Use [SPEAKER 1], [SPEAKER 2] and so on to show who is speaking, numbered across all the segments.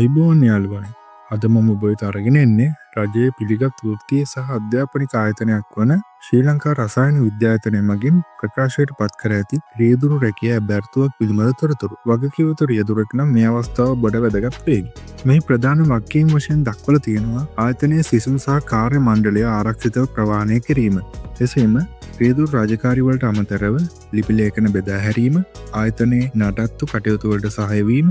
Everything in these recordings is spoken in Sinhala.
[SPEAKER 1] අයිබෝන් යාළුවනේ. අද මම ඔබට අරගෙන එන්නේ රජයේ පිළිගත් වෘත්තීය සහ අධ්‍යාපනික ආයතනයක් වන ශ්‍රී ලංකා රසායන විද්‍යායතනය මගින් ප්‍රකාශයට පත් කර ඇති රියදුරු රැකියා අභ්‍යර්ථුවක් පිළිබඳ තොරතුරු. වගකිව යුතු රියදුරෙක් නම් මේ අවස්ථාව බොඩ වැදගත් වේවි. මේ ප්‍රධාන වගකීම් වශයෙන් දක්වලා තියෙනවා ආයතනයේ සිසුන් සහ කාර්ය මණ්ඩලය ආරක්ෂිතව ප්‍රවාහනය කිරීම. එසේම රියදුරු රාජකාරී වලට අමතරව ලිපි ලේඛන බෙදා හැරීම, ආයතනයේ නඩත්තු කටයුතු වලට සහාය වීම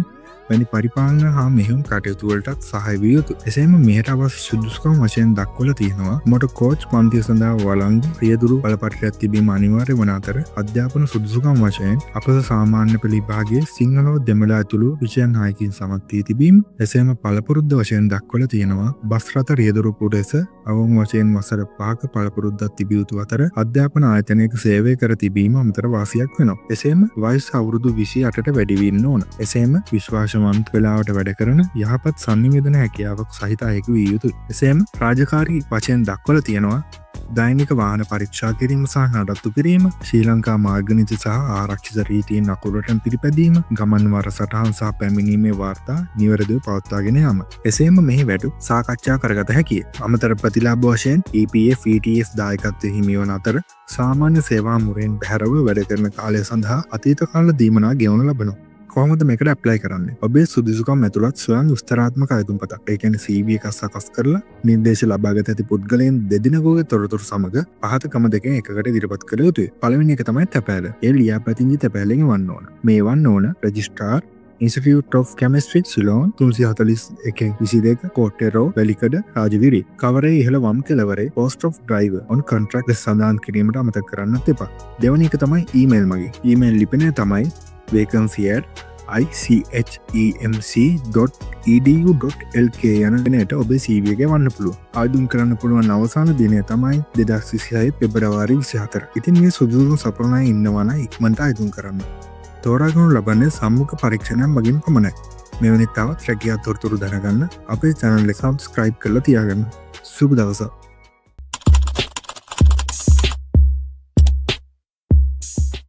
[SPEAKER 1] වැනි පරිපාලන හා මෙහෙයුම් කටයුතු වලටත් සහාය විය යුතුයි. එසේම මෙයට අවශ්‍ය සුදුසුකම් වශයෙන් දක්වලා තියෙනවා මොටර් කෝච් පන්තිය සඳහා වළංගු රියදුරු බලපත්‍රයක් තිබීම අනිවාර්ය වන අතර අධ්‍යාපන සුදුසුකම් වශයෙන් අපස සාමාන්‍ය පෙළ විභාගයේ සිංහල හෝ දෙමළ ඇතුළු විෂයන් 6කින් සමත් වී තිබීම. එසේම පළපුරුද්ද වශයෙන් දක්වලා තියෙනවා බස් රථ රියදුරු පුරස අවම වශයෙන් වසර 5ක පළපුරුද්දක් තිබිය යුතු අතර අධ්‍යාපන ආයතනයක සේවය කර තිබීම අමතර වාසියක් වෙනවා. එසේම වයස අවුරුදු 28ට වැඩි වෙන්න ඕන. එසේම විශ්වාසවන්ත වෙලාවට වැඩ කරන යහපත් සංනිවේදන හැකියාවක් සහිත අයෙකු විය යුතුයි. එසේම රාජකාරී වශයෙන් දක්වලා තියෙනවා දෛනික වාහන පරීක්ෂා කිරීම සහ නඩත්තු කිරීම, ශ්‍රී ලංකා මාර්ග නීති සහ ආරක්ෂිත රීතීන් අකුරටම පිළිපැදීම, ගමන් වාර සටහන් සහ පැමිණීමේ වාර්තා නිවැරදිව පවත්වාගෙන යාම. එසේම මෙහි වැඩ සාකච්ඡා කරගත හැකිය. අමතර ප්‍රතිලාභ වශයෙන් EPF ETS දායකත්වය හිමි වන අතර සාමාන්‍ය සේවා මුරෙන් බැහැරව වැඩ කරන කාලය සඳහා අතීත කාල දීමනා ගෙවනු ලබනවා. කොහොමද මේකට ඇප්ලයි කරන්නේ? ඔබේ සුදුසුකම් ඇතුළත් ස්වයං විස්තරාත්මක අයතුම්පතක්, ඒ කියන්නේ CV එකක් සකස් කරලා නිර්දේශ ලබාගත ඇති පුද්ගලයන් දෙදෙනෙකුගේ තොරතුරු සමග පහත ක්‍රම දෙකෙන් එකකට ඉදිරිපත් කළ යුතුයි. පළවෙනි එක තමයි තැපෑල. ඒ ලියාපදිංචි තැපෑලෙන් වන්න ඕන. මේ වන්න ඕන registrar Institute of Chemistry Ceylon 341 කොට්ටේරෝ වැලිකඩ රාජවිරි. කවරේ ඉහළ වම් කෙළවරේ post of driver on contract සඳහන් කිරීමට අමතක කරන්නත් එපා. දෙවැනි එක තමයි ඊමේල් මගින්. ඊමේල් ලිපිනය තමයි vacancy@icemc.edu.lk යන දිනයට ඔබේ CV එක වන්න පුළුවන්. ආයුම් කරන්න පුළුවන් අවසාන දිනය තමයි 2026 පෙබරවාරි 24. ඉතින් මේ සුදුසුකම් සපුරන අය ඉන්නවා නම් ඉක්මනට ආයුම් කරන්න. තෝරාගනු ලබන්නේ සම්මුඛ පරීක්ෂණයක් මගින් පමණයි. මෙවැනි තවත් රැකියා තොරතුරු දැනගන්න අපේ channel එක subscribe කරලා තියාගන්න. සුබ දවසක්.